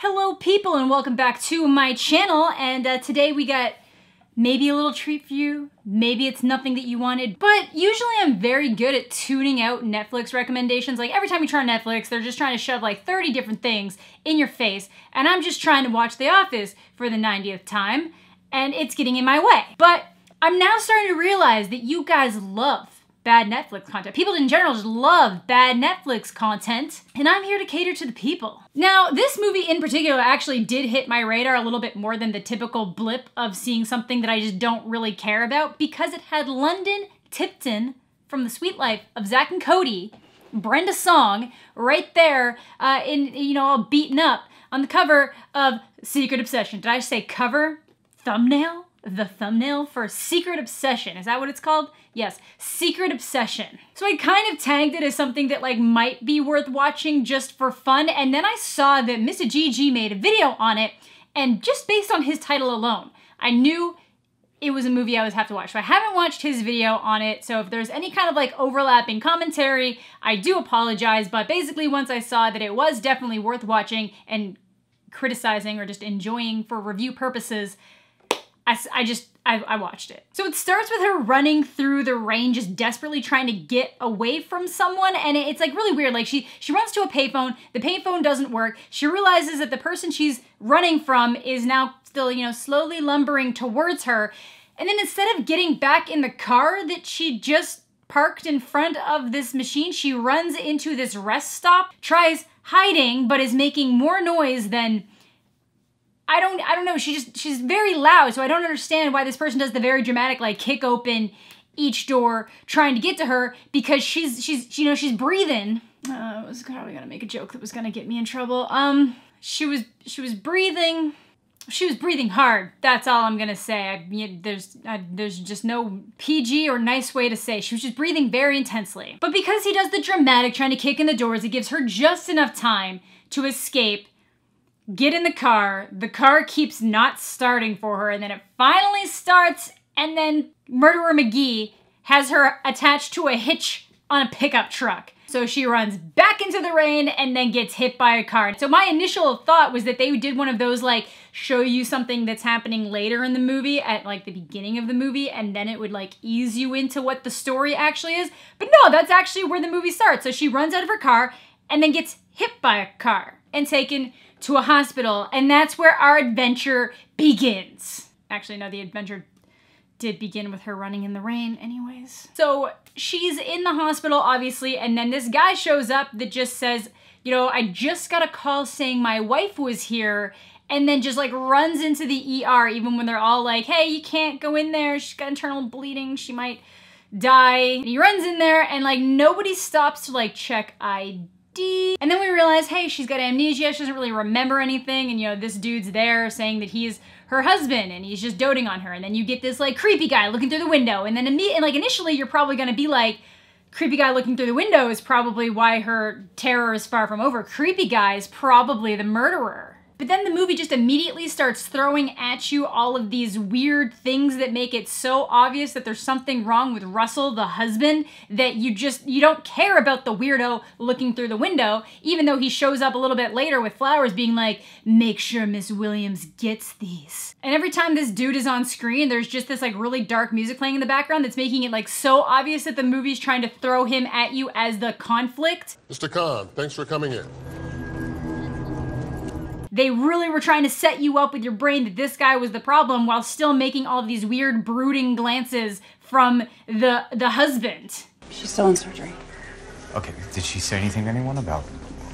Hello people and welcome back to my channel, and today we got maybe a little treat for you, maybe it's nothing that you wanted, but usually I'm very good at tuning out Netflix recommendations. Like every time you turn on Netflix, they're just trying to shove like 30 different things in your face, and I'm just trying to watch The Office for the 90th time, and it's getting in my way. But I'm now starting to realize that you guys love bad Netflix content. People in general just love bad Netflix content, and I'm here to cater to the people. Now, this movie in particular actually did hit my radar a little bit more than the typical blip of seeing something that I just don't really care about, because it had London Tipton from The Suite Life of Zack and Cody, Brenda Song, right there all beaten up on the cover of Secret Obsession. Did I say cover? Thumbnail? The thumbnail for Secret Obsession. Is that what it's called? Yes, Secret Obsession. So I kind of tagged it as something that like might be worth watching just for fun, and then I saw that Mr. GG made a video on it, and just based on his title alone, I knew it was a movie I would have to watch. So I haven't watched his video on it, so if there's any kind of like overlapping commentary, I do apologize, but basically once I saw that it was definitely worth watching and criticizing or just enjoying for review purposes, I watched it. So it starts with her running through the rain, just desperately trying to get away from someone, and it's like really weird. Like she runs to a payphone, the payphone doesn't work, she realizes that the person she's running from is now still, slowly lumbering towards her, and then instead of getting back in the car that she just parked in front of this machine, she runs into this rest stop, tries hiding, but is making more noise than I don't know, she's very loud, so I don't understand why this person does the very dramatic, like, kick open each door trying to get to her, because she's breathing. I was probably gonna make a joke that was gonna get me in trouble. She was breathing hard. That's all I'm gonna say. There's just no PG or nice way to say. She was just breathing very intensely. But because he does the dramatic trying to kick in the doors, it gives her just enough time to escape, get in the car keeps not starting for her, and then it finally starts, and then Murderer McGee has her attached to a hitch on a pickup truck. So she runs back into the rain and then gets hit by a car. So my initial thought was that they did one of those like show you something that's happening later in the movie at like the beginning of the movie, and then it would like ease you into what the story actually is. But no, that's actually where the movie starts. So she runs out of her car and then gets hit by a car and taken to a hospital, and that's where our adventure begins. Actually, no, the adventure did begin with her running in the rain anyways. So she's in the hospital, obviously, and then this guy shows up that just says, I just got a call saying my wife was here, and then just like runs into the ER even when they're all like, hey, you can't go in there, she's got internal bleeding, she might die. And he runs in there, and like nobody stops to like check ID. And then we realize, hey, she's got amnesia, she doesn't really remember anything, and this dude's there saying that he's her husband and he's just doting on her, and then you get this like creepy guy looking through the window, and then initially you're probably gonna be like, creepy guy looking through the window is probably why her terror is far from over. Creepy guy is probably the murderer. But then the movie just immediately starts throwing at you all of these weird things that make it so obvious that there's something wrong with Russell, the husband, that you don't care about the weirdo looking through the window, even though he shows up a little bit later with flowers being like, make sure Miss Williams gets these. And every time this dude is on screen, there's just this like really dark music playing in the background that's making it like so obvious that the movie's trying to throw him at you as the conflict. Mr. Khan, thanks for coming in. They really were trying to set you up with your brain that this guy was the problem while still making all of these weird brooding glances from the husband. She's still in surgery. Okay, did she say anything to anyone about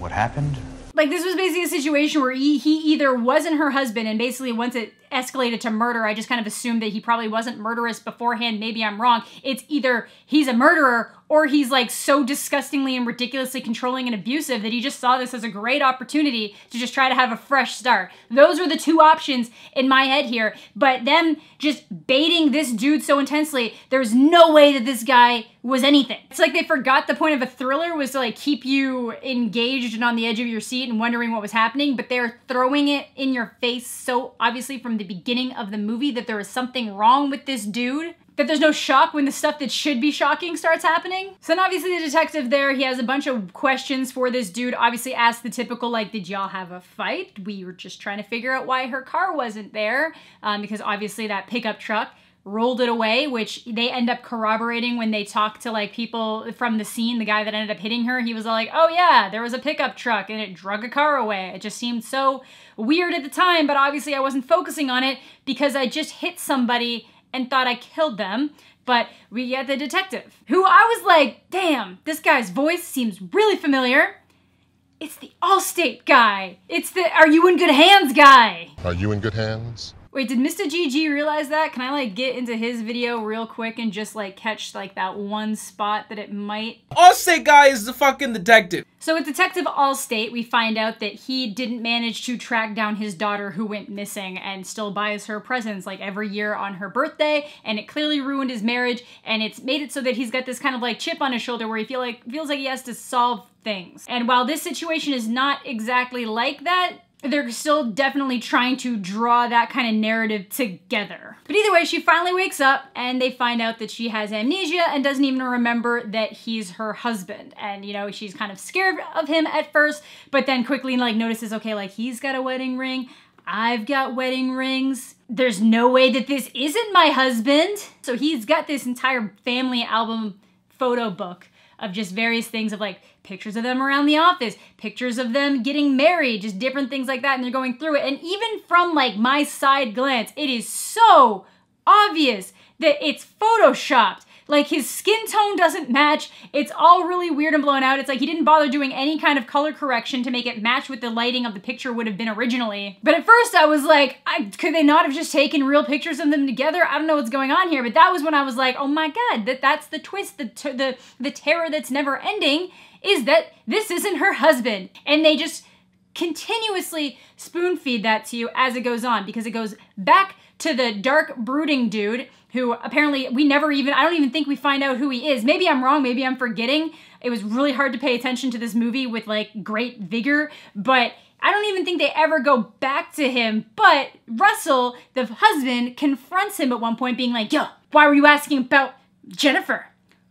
what happened? Like, this was basically a situation where he either wasn't her husband, and basically once it escalated to murder, I just kind of assumed that he probably wasn't murderous beforehand. Maybe I'm wrong. It's either he's a murderer or he's like so disgustingly and ridiculously controlling and abusive that he just saw this as a great opportunity to just try to have a fresh start. Those are the two options in my head here. But them just baiting this dude so intensely, there's no way that this guy was anything. It's like they forgot the point of a thriller was to like keep you engaged and on the edge of your seat and wondering what was happening, but they're throwing it in your face so obviously from the beginning of the movie that there is something wrong with this dude. that there's no shock when the stuff that should be shocking starts happening. So then obviously the detective there, he has a bunch of questions for this dude, obviously asks the typical, like, did y'all have a fight? We were just trying to figure out why her car wasn't there, because obviously that pickup truck rolled it away, which they end up corroborating when they talk to like people from the scene. The guy that ended up hitting her, he was all like, oh yeah, there was a pickup truck and it drug a car away. It just seemed so weird at the time, but obviously I wasn't focusing on it because I just hit somebody and thought I killed them. But we get the detective, who I was like, damn, this guy's voice seems really familiar. It's the Allstate guy. It's the Are You in Good Hands guy. Are you in good hands? Wait, did Mr. GG realize that? Can I like get into his video real quick and just like catch like that one spot that it might? Allstate guy is the fucking detective. So with Detective Allstate, we find out that he didn't manage to track down his daughter who went missing and still buys her presents like every year on her birthday, and it clearly ruined his marriage, and it's made it so that he's got this kind of like chip on his shoulder where he feels like he has to solve things. And while this situation is not exactly like that, they're still definitely trying to draw that kind of narrative together. But either way, she finally wakes up and they find out that she has amnesia and doesn't even remember that he's her husband. And, you know, she's kind of scared of him at first, but then quickly like notices, okay, like he's got a wedding ring, I've got wedding rings. There's no way that this isn't my husband. So he's got this entire family album photo book of just various things of like pictures of them around the office, pictures of them getting married, just different things like that, and they're going through it. And even from like my side glance, it is so obvious that it's photoshopped. Like his skin tone doesn't match. It's all really weird and blown out. It's like he didn't bother doing any kind of color correction to make it match with the lighting of the picture would have been originally. But at first I was like, could they not have just taken real pictures of them together? I don't know what's going on here. But that was when I was like, oh my God, that's the twist, the terror that's never ending is that this isn't her husband. And they just continuously spoon feed that to you as it goes on, because it goes back to the dark brooding dude who apparently I don't even think we find out who he is. Maybe I'm wrong, maybe I'm forgetting. It was really hard to pay attention to this movie with like great vigor, but I don't even think they ever go back to him. But Russell, the husband, confronts him at one point being like, yo, why were you asking about Jennifer?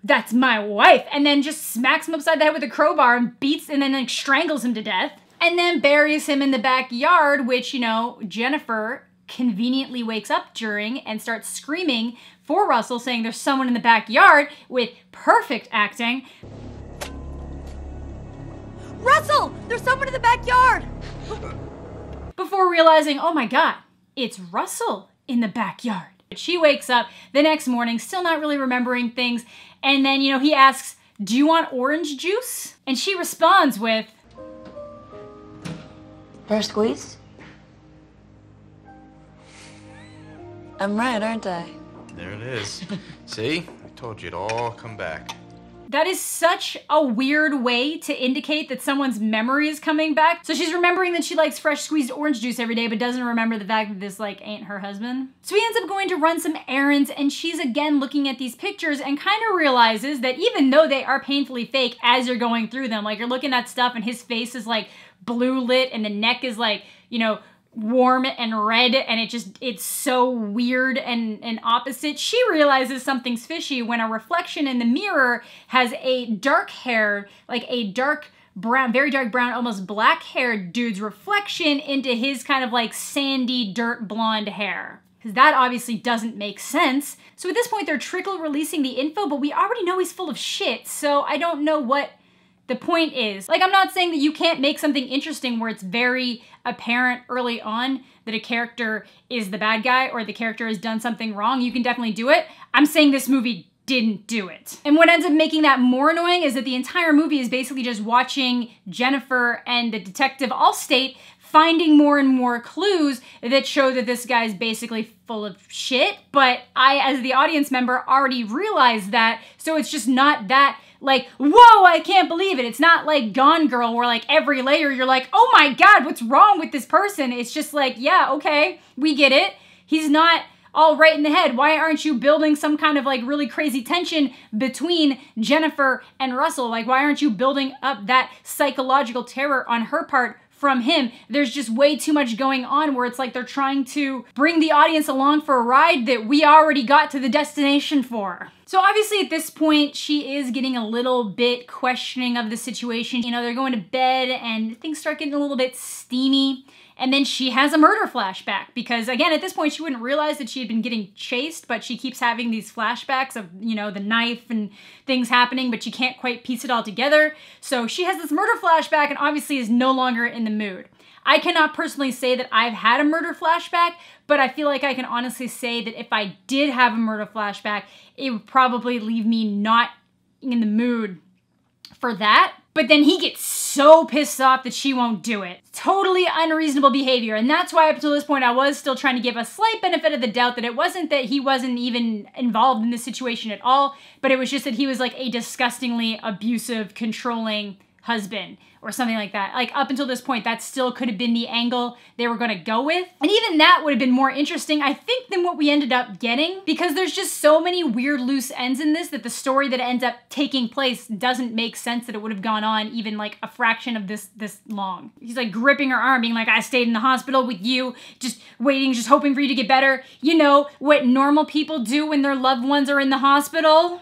That's my wife. And then just smacks him upside the head with a crowbar and beats and then like strangles him to death. And then buries him in the backyard, which, you know, Jennifer conveniently wakes up during and starts screaming for Russell, saying there's someone in the backyard, with perfect acting. Russell, there's someone in the backyard! Before realizing, oh my God, it's Russell in the backyard. She wakes up the next morning, still not really remembering things. And then, you know, he asks, do you want orange juice? And she responds with, First squeeze? I'm right, aren't I? There it is. See? I told you it'd all come back. that is such a weird way to indicate that someone's memory is coming back. So she's remembering that she likes fresh squeezed orange juice every day, but doesn't remember the fact that this like ain't her husband. So he ends up going to run some errands, and she's again looking at these pictures and kind of realizes that even though they are painfully fake as you're going through them, like you're looking at stuff and his face is like blue lit and the neck is like, you know, warm and red, and it's so weird and opposite. She realizes something's fishy when a reflection in the mirror has a dark hair, like a dark brown, very dark brown, almost black haired dude's reflection into his kind of like sandy dirt blonde hair. Because that obviously doesn't make sense. So at this point they're trickle releasing the info, but we already know he's full of shit, so I don't know what the point is. Like, I'm not saying that you can't make something interesting where it's very apparent early on that a character is the bad guy or the character has done something wrong. You can definitely do it. I'm saying this movie didn't do it. And what ends up making that more annoying is that the entire movie is basically just watching Jennifer and the detective Allstate finding more and more clues that show that this guy's basically full of shit. But I, as the audience member, already realized that, so it's just not that like, whoa, I can't believe it. It's not like Gone Girl where like every layer you're like, oh my God, what's wrong with this person? It's just like, yeah, okay, we get it. He's not all right in the head. Why aren't you building some kind of like really crazy tension between Jennifer and Russell? Like, why aren't you building up that psychological terror on her part from him. There's just way too much going on where it's like they're trying to bring the audience along for a ride that we already got to the destination for. So obviously at this point, she is getting a little bit questioning of the situation. You know, they're going to bed and things start getting a little bit steamy. And then she has a murder flashback because, again, at this point, she wouldn't realize that she had been getting chased, but she keeps having these flashbacks of, you know, the knife and things happening, but she can't quite piece it all together. So she has this murder flashback and obviously is no longer in the mood. I cannot personally say that I've had a murder flashback, but I feel like I can honestly say that if I did have a murder flashback, it would probably leave me not in the mood for that. But then he gets so pissed off that she won't do it. Totally unreasonable behavior. And that's why up to this point, I was still trying to give a slight benefit of the doubt that it wasn't that he wasn't even involved in this situation at all, but it was just that he was like a disgustingly abusive, controlling husband or something like that. Like up until this point, that still could have been the angle they were gonna go with. And even that would have been more interesting, I think, than what we ended up getting, because there's just so many weird loose ends in this that the story that ends up taking place doesn't make sense that it would have gone on even like a fraction of this long. He's like gripping her arm, being like, I stayed in the hospital with you, just waiting, just hoping for you to get better. You know, what normal people do when their loved ones are in the hospital.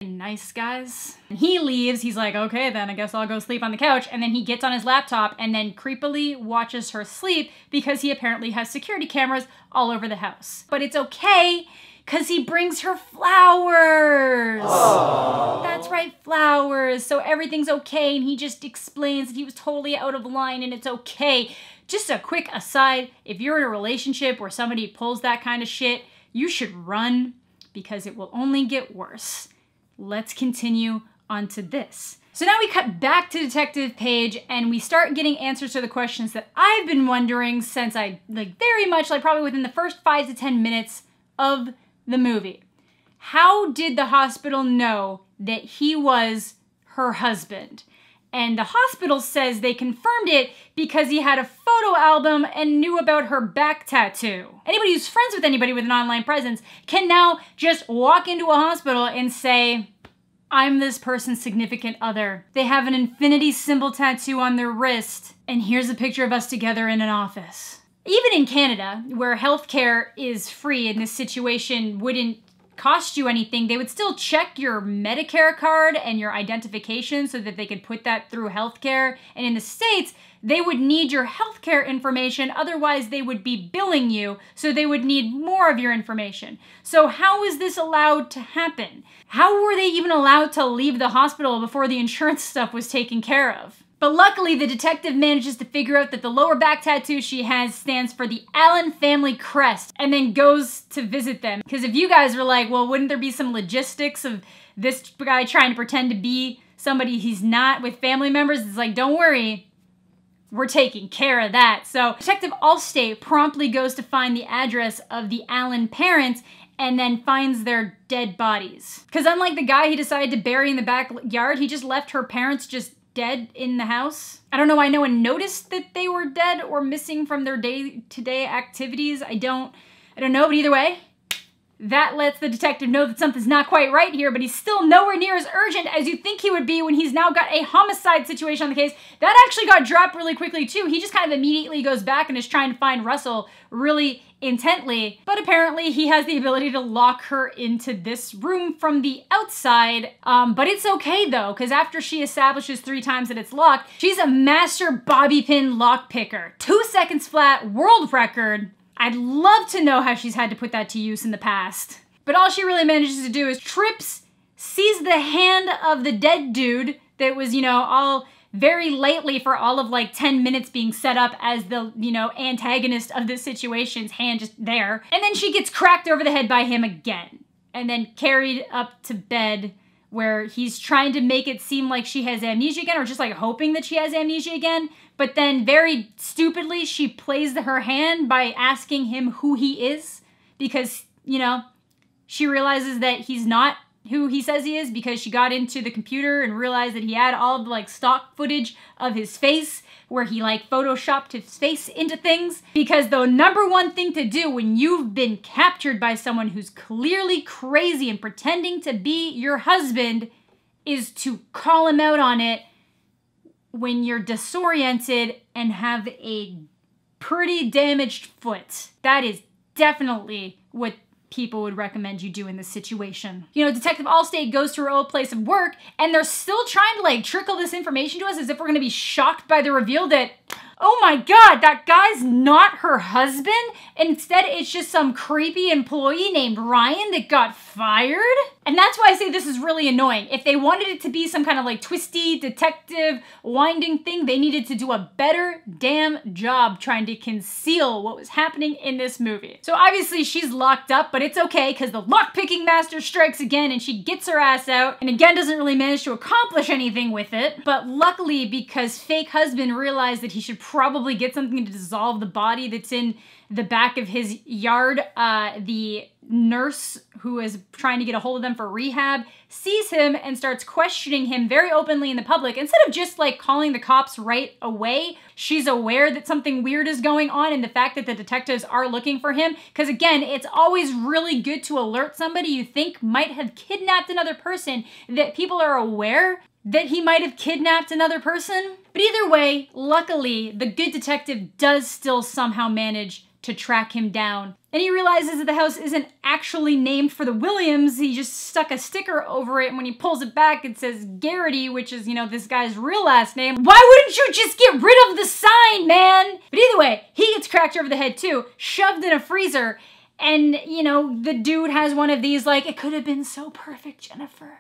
Nice guys. And he leaves, he's like, okay, then I guess I'll go sleep on the couch. And then he gets on his laptop and then creepily watches her sleep because he apparently has security cameras all over the house. But it's okay, because he brings her flowers. Aww. That's right, flowers. So everything's okay, and he just explains that he was totally out of line and it's okay. Just a quick aside, if you're in a relationship where somebody pulls that kind of shit, you should run, because it will only get worse. Let's continue on to this. So now we cut back to Detective Paige and we start getting answers to the questions that I've been wondering since very much probably within the first 5 to 10 minutes of the movie. How did the hospital know that he was her husband? And the hospital says they confirmed it because he had a photo album and knew about her back tattoo. Anybody who's friends with anybody with an online presence can now just walk into a hospital and say, I'm this person's significant other. They have an infinity symbol tattoo on their wrist, and here's a picture of us together in an office. Even in Canada, where healthcare is free and this situation wouldn't cost you anything, they would still check your Medicare card and your identification so that they could put that through healthcare. And in the States, they would need your healthcare information, otherwise they would be billing you, so they would need more of your information. So how is this allowed to happen? How were they even allowed to leave the hospital before the insurance stuff was taken care of? But luckily, the detective manages to figure out that the lower back tattoo she has stands for the Allen family crest, and then goes to visit them. Because if you guys were like, well, wouldn't there be some logistics of this guy trying to pretend to be somebody he's not with family members? It's like, don't worry, we're taking care of that. So Detective Allstate promptly goes to find the address of the Allen parents and then finds their dead bodies. Because unlike the guy he decided to bury in the backyard, he just left her parents just dead in the house. I don't know why no one noticed that they were dead or missing from their day-to-day activities. I don't know, but either way, that lets the detective know that something's not quite right here, but he's still nowhere near as urgent as you think he would be when he's now got a homicide situation on the case. That actually got dropped really quickly too. He just kind of immediately goes back and is trying to find Russell really intently, but apparently he has the ability to lock her into this room from the outside. But it's okay though, because after she establishes 3 times that it's locked, she's a master bobby pin lock picker. 2 seconds flat, world record. I'd love to know how she's had to put that to use in the past. But all she really manages to do is trips, sees the hand of the dead dude that was, you know, all very lately for all of 10 minutes being set up as the, antagonist of this situation's hand just there. And then she gets cracked over the head by him again. And then carried up to bed where he's trying to make it seem like she has amnesia again, or just hoping that she has amnesia again. But then very stupidly, she plays her hand by asking him who he is because, she realizes that he's not who he says he is because she got into the computer and realized that he had all of the stock footage of his face where he photoshopped his face into things. Because the number one thing to do when you've been captured by someone who's clearly crazy and pretending to be your husband is to call him out on it when you're disoriented and have a pretty damaged foot. That is definitely what people would recommend you do in this situation. You know, Detective Allstate goes to her old place of work, and they're still trying to like trickle this information to us as if we're gonna be shocked by the reveal that, oh my God, that guy's not her husband. Instead, it's just some creepy employee named Ryan that got fired. And that's why I say this is really annoying. If they wanted it to be some kind of like twisty detective winding thing, they needed to do a better damn job trying to conceal what was happening in this movie. So obviously she's locked up, but it's okay because the lockpicking master strikes again and she gets her ass out and again doesn't really manage to accomplish anything with it. But luckily, because fake husband realized that he should probably get something to dissolve the body that's in the back of his yard, the nurse who is trying to get a hold of them for rehab sees him and starts questioning him very openly in the public. Instead of just like calling the cops right away, she's aware that something weird is going on and the fact that the detectives are looking for him. Because again, it's always really good to alert somebody you think might have kidnapped another person, that people are aware that he might have kidnapped another person. But either way, luckily, the good detective does still somehow manage to track him down. And he realizes that the house isn't actually named for the Williams. He just stuck a sticker over it, and when he pulls it back, it says Garrity, which is, you know, this guy's real last name. Why wouldn't you just get rid of the sign, man? But either way, he gets cracked over the head too, shoved in a freezer, and, you know, the dude has one of these like, it could have been so perfect, Jennifer.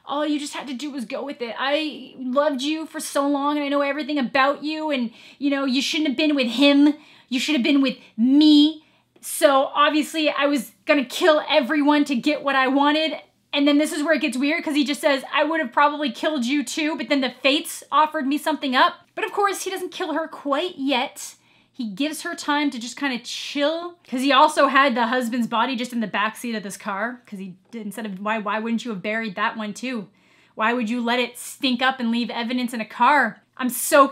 All you just had to do was go with it. I loved you for so long, and I know everything about you, and, you know, you shouldn't have been with him. You should have been with me. So obviously I was gonna kill everyone to get what I wanted. And then this is where it gets weird because he just says, I would have probably killed you too, but then the fates offered me something up. But of course he doesn't kill her quite yet. He gives her time to just kind of chill because he also had the husband's body just in the backseat of this car because he did, instead of, why wouldn't you have buried that one too? Why would you let it stink up and leave evidence in a car? I'm so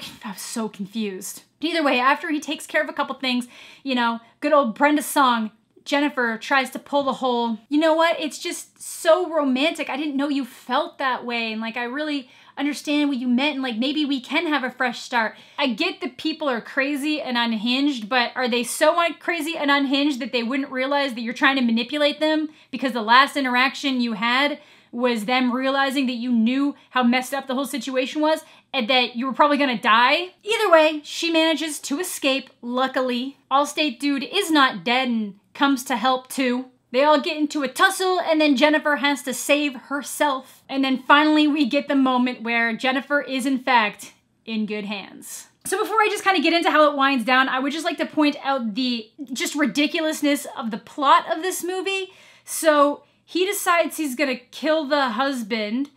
confused. Either way, after he takes care of a couple things, you know, good old Brenda Song, Jennifer tries to pull the whole, you know what, it's just so romantic. I didn't know you felt that way. And like, I really understand what you meant. And like, maybe we can have a fresh start. I get that people are crazy and unhinged, but are they so crazy and unhinged that they wouldn't realize that you're trying to manipulate them because the last interaction you had was them realizing that you knew how messed up the whole situation was and that you were probably gonna die? Either way, she manages to escape, luckily. Allstate dude is not dead and comes to help too. They all get into a tussle and then Jennifer has to save herself. And then finally we get the moment where Jennifer is in fact in good hands. So before I just kind of get into how it winds down, I would just like to point out the just ridiculousness of the plot of this movie. So he decides he's gonna kill the husband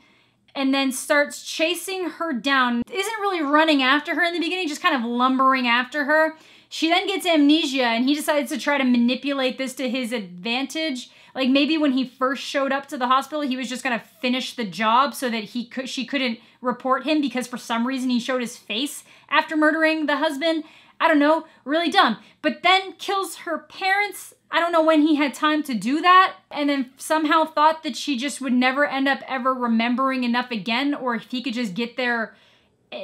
and then starts chasing her down. Isn't really running after her in the beginning, just kind of lumbering after her. She then gets amnesia and he decides to try to manipulate this to his advantage. Like maybe when he first showed up to the hospital, he was just gonna finish the job so that she couldn't report him because for some reason he showed his face after murdering the husband. I don't know, really dumb. But then kills her parents. I don't know when he had time to do that, and then somehow thought that she just would never end up ever remembering enough again, or if he could just get there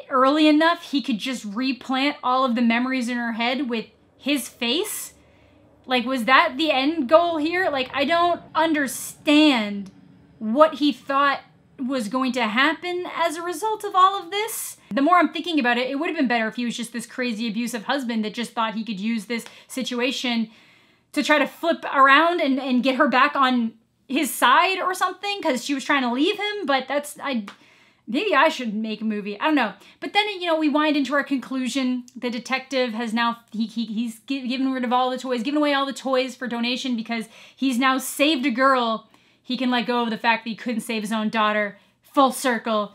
early enough, he could just replant all of the memories in her head with his face. Like, was that the end goal here? Like, I don't understand what he thought was going to happen as a result of all of this. The more I'm thinking about it, it would have been better if he was just this crazy abusive husband that just thought he could use this situation to try to flip around and get her back on his side or something because she was trying to leave him. But maybe I should make a movie. I don't know. But then, you know, we wind into our conclusion. The detective has now, he's given rid of all the toys, given away all the toys for donation because he's now saved a girl. He can let go of the fact that he couldn't save his own daughter. Full circle.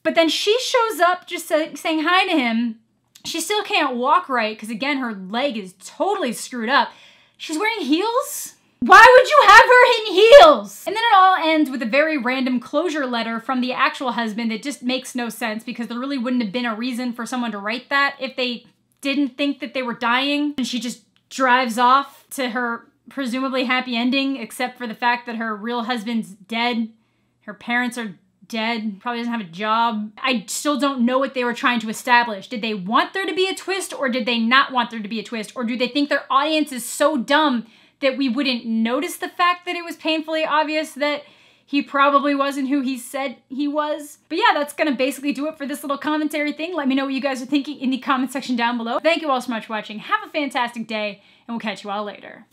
But then she shows up just saying hi to him. She still can't walk right because, again, her leg is totally screwed up. She's wearing heels? Why would you have her in heels? And then it all ends with a very random closure letter from the actual husband that just makes no sense because there really wouldn't have been a reason for someone to write that if they didn't think that they were dying. And she just drives off to her presumably happy ending, except for the fact that her real husband's dead. Her parents are dead, probably doesn't have a job. I still don't know what they were trying to establish. Did they want there to be a twist, or did they not want there to be a twist? Or do they think their audience is so dumb that we wouldn't notice the fact that it was painfully obvious that he probably wasn't who he said he was? But yeah, that's gonna basically do it for this little commentary thing. Let me know what you guys are thinking in the comment section down below. Thank you all so much for watching. Have a fantastic day, and we'll catch you all later.